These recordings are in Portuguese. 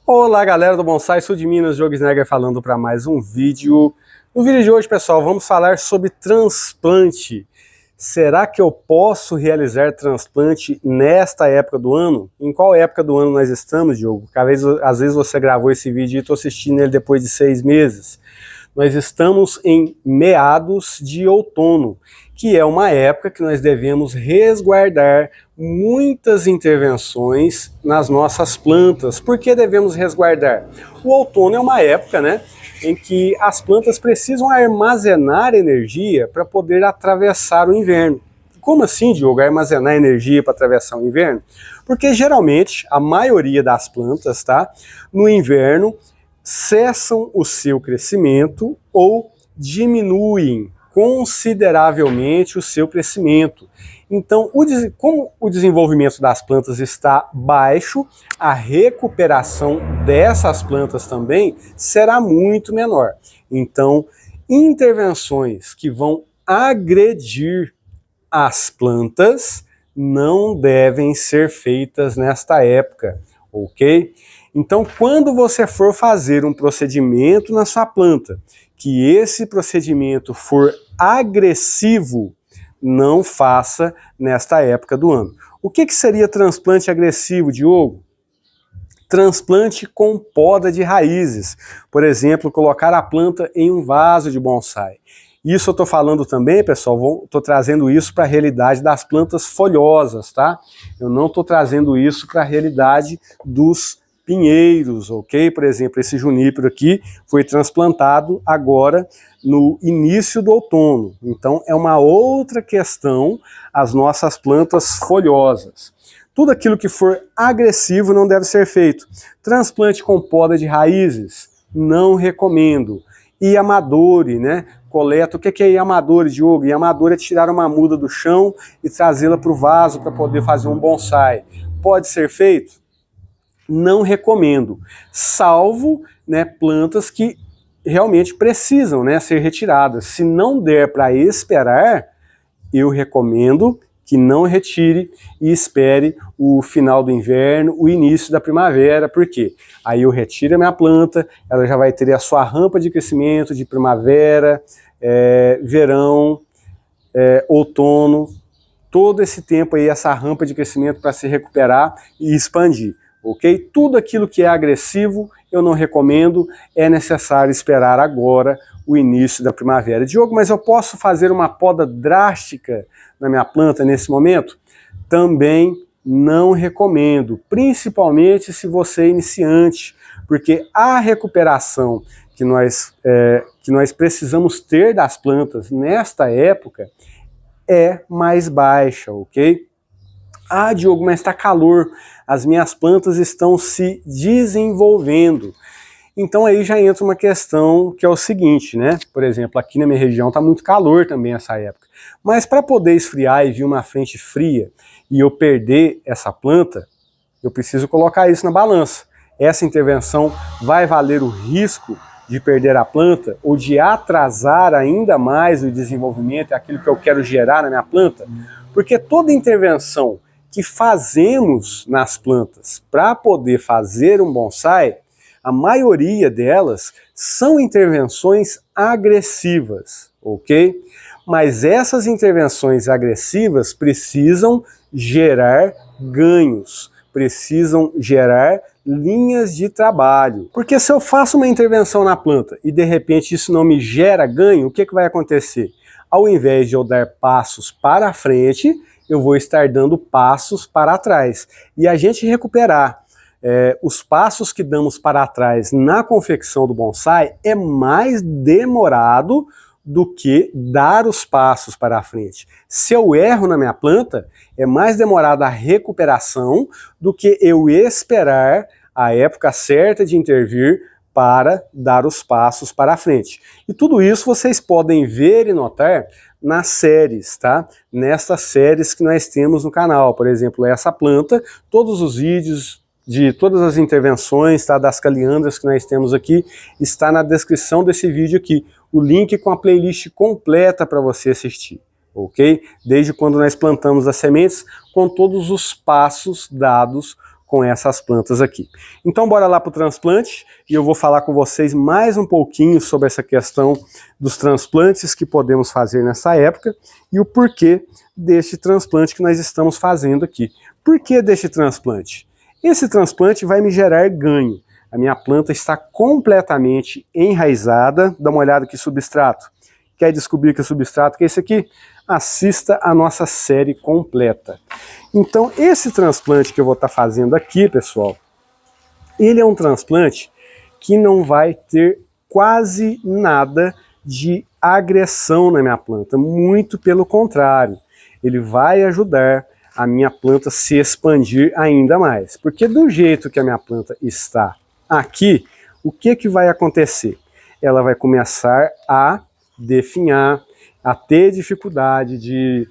Olá galera do Bonsai, sul de Minas, Diogo Snegger falando para mais um vídeo. No vídeo de hoje, pessoal, vamos falar sobre transplante. Será que eu posso realizar transplante nesta época do ano? Em qual época do ano nós estamos, Diogo? Porque às vezes você gravou esse vídeo e estou assistindo ele depois de 6 meses. Nós estamos em meados de outono, que é uma época que nós devemos resguardar muitas intervenções nas nossas plantas. Por que devemos resguardar? O outono é uma época, em que as plantas precisam armazenar energia para poder atravessar o inverno. Como assim, Diogo, armazenar energia para atravessar o inverno? Porque geralmente a maioria das plantas, no inverno, cessam o seu crescimento ou diminuem consideravelmente o seu crescimento. Então, como o desenvolvimento das plantas está baixo, a recuperação dessas plantas também será muito menor. Então, intervenções que vão agredir as plantas não devem ser feitas nesta época, ok? Então, quando você for fazer um procedimento na sua planta, que esse procedimento for agressivo, não faça nesta época do ano. O que seria transplante agressivo, Diogo? Transplante com poda de raízes. Por exemplo, colocar a planta em um vaso de bonsai. Isso eu estou falando também, pessoal, estou trazendo isso para a realidade das plantas folhosas, tá? Eu não estou trazendo isso para a realidade dos pinheiros, ok? Por exemplo, esse junípero aqui foi transplantado agora no início do outono. Então é uma outra questão as nossas plantas folhosas. Tudo aquilo que for agressivo não deve ser feito. Transplante com poda de raízes, não recomendo. Yamadori, coleta. O que é Yamadori, Diogo? Yamadori é tirar uma muda do chão e trazê-la para o vaso para poder fazer um bonsai. Pode ser feito? Não recomendo, salvo plantas que realmente precisam ser retiradas. Se não der para esperar, eu recomendo que não retire e espere o final do inverno, o início da primavera. Por quê? Aí eu retiro a minha planta, ela já vai ter a sua rampa de crescimento de primavera, verão, outono, todo esse tempo aí, essa rampa de crescimento para se recuperar e expandir. Ok? Tudo aquilo que é agressivo eu não recomendo, é necessário esperar agora o início da primavera. Diogo, mas eu posso fazer uma poda drástica na minha planta nesse momento? Também não recomendo, principalmente se você é iniciante, porque a recuperação que nós precisamos ter das plantas nesta época é mais baixa, ok? Ah, Diogo, mas está calor, as minhas plantas estão se desenvolvendo. Então aí já entra uma questão que é o seguinte, por exemplo, aqui na minha região está muito calor também essa época. Mas para poder esfriar e vir uma frente fria e eu perder essa planta, eu preciso colocar isso na balança. Essa intervenção vai valer o risco de perder a planta ou de atrasar ainda mais o desenvolvimento, aquilo que eu quero gerar na minha planta? Porque toda intervenção que fazemos nas plantas para poder fazer um bonsai, a maioria delas são intervenções agressivas, ok? Mas essas intervenções agressivas precisam gerar ganhos, precisam gerar linhas de trabalho. Porque se eu faço uma intervenção na planta e de repente isso não me gera ganho, o que vai acontecer? Ao invés de eu dar passos para frente, eu vou estar dando passos para trás. E a gente recuperar os passos que damos para trás na confecção do bonsai é mais demorado do que dar os passos para a frente. Se eu erro na minha planta, é mais demorada a recuperação do que eu esperar a época certa de intervir para dar os passos para a frente. E tudo isso vocês podem ver e notar nas séries, Nessas séries que nós temos no canal. Por exemplo, essa planta, todos os vídeos de todas as intervenções, das caliandras que nós temos aqui, está na descrição desse vídeo aqui. O link com a playlist completa para você assistir, ok? Desde quando nós plantamos as sementes, com todos os passos dados com essas plantas aqui. Então bora lá para o transplante e eu vou falar com vocês mais um pouquinho sobre essa questão dos transplantes que podemos fazer nessa época e o porquê deste transplante que nós estamos fazendo aqui. Por que deste transplante? Esse transplante vai me gerar ganho. A minha planta está completamente enraizada. Dá uma olhada que substrato. Quer descobrir que substrato que é esse aqui? Assista a nossa série completa. Então, esse transplante que eu vou estar fazendo aqui, pessoal, ele é um transplante que não vai ter quase nada de agressão na minha planta. Muito pelo contrário, ele vai ajudar a minha planta se expandir ainda mais. Porque do jeito que a minha planta está aqui, o que vai acontecer? Ela vai começar a definhar, a ter dificuldade de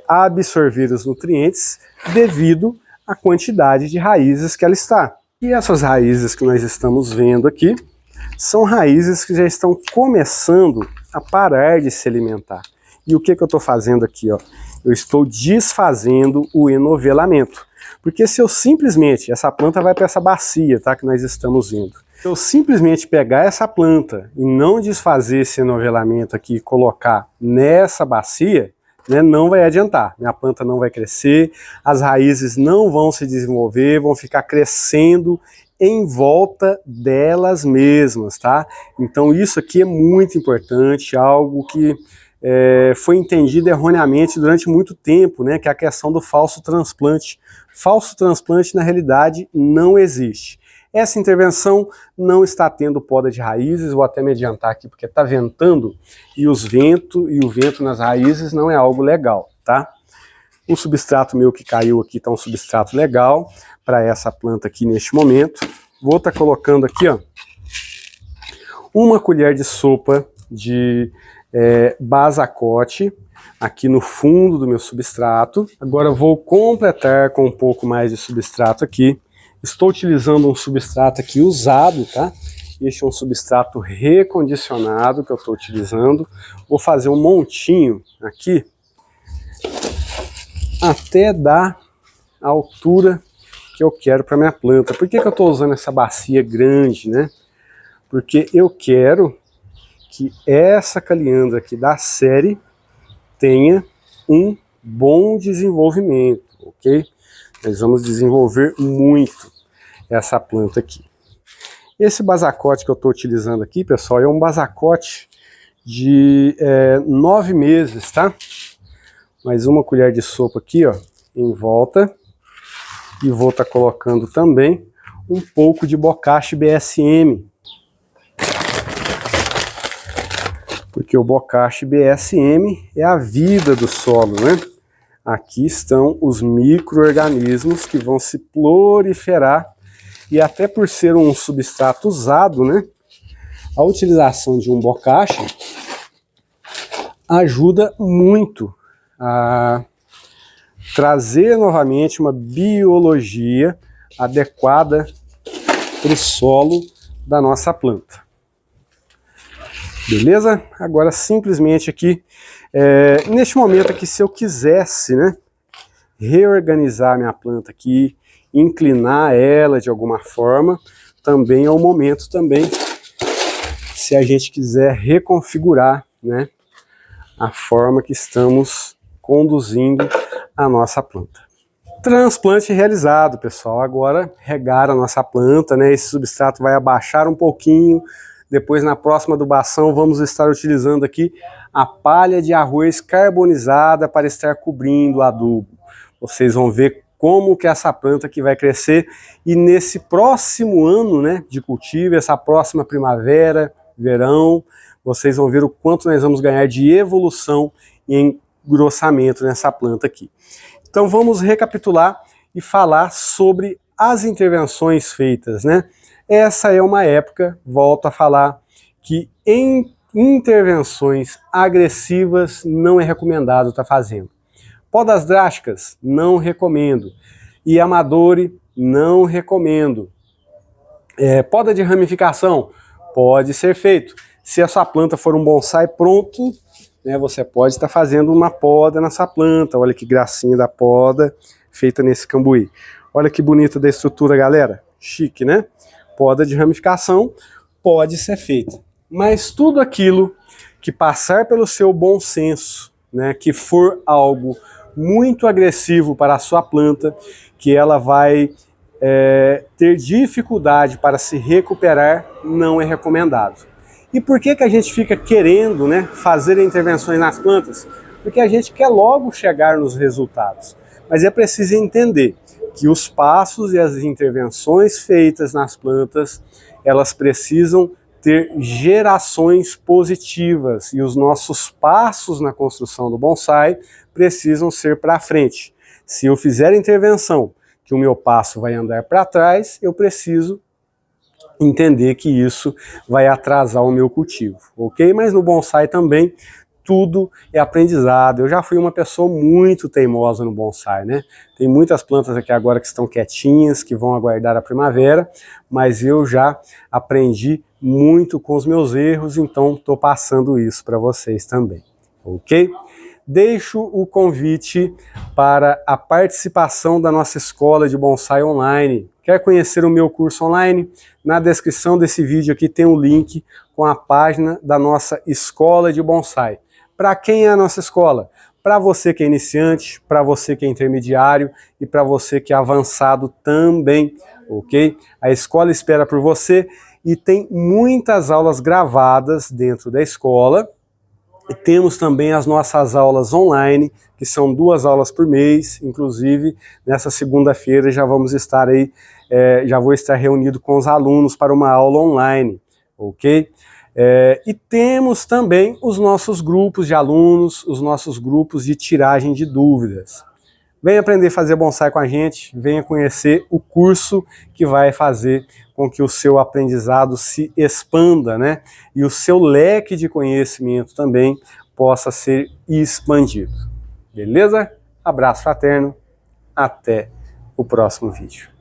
absorver os nutrientes devido à quantidade de raízes que ela está. E essas raízes que nós estamos vendo aqui são raízes que já estão começando a parar de se alimentar. E o que eu estou fazendo aqui? Ó? Eu estou desfazendo o enovelamento. Porque se eu simplesmente, essa planta vai para essa bacia, tá, que nós estamos vendo. Se eu simplesmente pegar essa planta e não desfazer esse enovelamento aqui e colocar nessa bacia, né, não vai adiantar. Minha planta não vai crescer, as raízes não vão se desenvolver, vão ficar crescendo em volta delas mesmas, tá? Então isso aqui é muito importante, algo que foi entendido erroneamente durante muito tempo, né, que é a questão do falso transplante. Falso transplante, na realidade, não existe. Essa intervenção não está tendo poda de raízes, vou até me adiantar aqui porque está ventando e o vento nas raízes não é algo legal, tá? O substrato meu que caiu aqui está um substrato legal para essa planta aqui neste momento. Vou estar colocando aqui, ó, uma colher de sopa de basacote aqui no fundo do meu substrato. Agora eu vou completar com um pouco mais de substrato aqui. Estou utilizando um substrato aqui usado, tá? Este é um substrato recondicionado que eu estou utilizando. Vou fazer um montinho aqui até dar a altura que eu quero para minha planta. Por que eu estou usando essa bacia grande, né? Porque eu quero que essa caliandra aqui da série tenha um bom desenvolvimento, ok? Nós vamos desenvolver muito essa planta aqui. Esse basacote que eu estou utilizando aqui, pessoal, é um basacote de 9 meses, tá? Mais uma colher de sopa aqui, ó, em volta. E vou estar colocando também um pouco de Bokashi BSM. Porque o Bokashi BSM é a vida do solo, né? Aqui estão os micro-organismos que vão se proliferar e até por ser um substrato usado, né? A utilização de um Bokashi ajuda muito a trazer novamente uma biologia adequada para o solo da nossa planta. Beleza? Agora simplesmente aqui, neste momento aqui, se eu quisesse, né, reorganizar minha planta aqui, inclinar ela de alguma forma, também é o momento também, se a gente quiser reconfigurar, né, a forma que estamos conduzindo a nossa planta. Transplante realizado, pessoal. Agora regar a nossa planta, né, esse substrato vai abaixar um pouquinho. Depois, na próxima adubação, vamos estar utilizando aqui a palha de arroz carbonizada para estar cobrindo o adubo. Vocês vão ver como que essa planta aqui vai crescer. E nesse próximo ano, né, de cultivo, essa próxima primavera, verão, vocês vão ver o quanto nós vamos ganhar de evolução e engrossamento nessa planta aqui. Então vamos recapitular e falar sobre as intervenções feitas, né? Essa é uma época, volto a falar, que em intervenções agressivas não é recomendado estar fazendo. Podas drásticas, não recomendo. E amadore, não recomendo. Poda de ramificação, pode ser feito. Se a sua planta for um bonsai pronto, né, você pode estar fazendo uma poda na sua planta. Olha que gracinha da poda feita nesse cambuí. Olha que bonita da estrutura, galera. Chique, né? Poda de ramificação pode ser feita. Mas tudo aquilo que passar pelo seu bom senso, né, que for algo muito agressivo para a sua planta, que ela vai ter dificuldade para se recuperar, não é recomendado. E por que a gente fica querendo, né, fazer intervenções nas plantas? Porque a gente quer logo chegar nos resultados. Mas é preciso entender que os passos e as intervenções feitas nas plantas, elas precisam ter gerações positivas, e os nossos passos na construção do bonsai precisam ser para frente. Se eu fizer intervenção que o meu passo vai andar para trás, eu preciso entender que isso vai atrasar o meu cultivo, ok? Mas no bonsai também tudo é aprendizado. Eu já fui uma pessoa muito teimosa no bonsai, né? Tem muitas plantas aqui agora que estão quietinhas, que vão aguardar a primavera, mas eu já aprendi muito com os meus erros, então estou passando isso para vocês também, ok? Deixo o convite para a participação da nossa escola de bonsai online. Quer conhecer o meu curso online? Na descrição desse vídeo aqui tem um link com a página da nossa escola de bonsai. Para quem é a nossa escola? Para você que é iniciante, para você que é intermediário e para você que é avançado também, ok? A escola espera por você e tem muitas aulas gravadas dentro da escola. E temos também as nossas aulas online, que são 2 aulas por mês, inclusive nessa segunda-feira já vamos estar aí, já vou estar reunido com os alunos para uma aula online, ok? E temos também os nossos grupos de alunos, os nossos grupos de tiragem de dúvidas. Venha aprender a fazer bonsai com a gente, venha conhecer o curso que vai fazer com que o seu aprendizado se expanda, né? E o seu leque de conhecimento também possa ser expandido. Beleza? Abraço fraterno, até o próximo vídeo.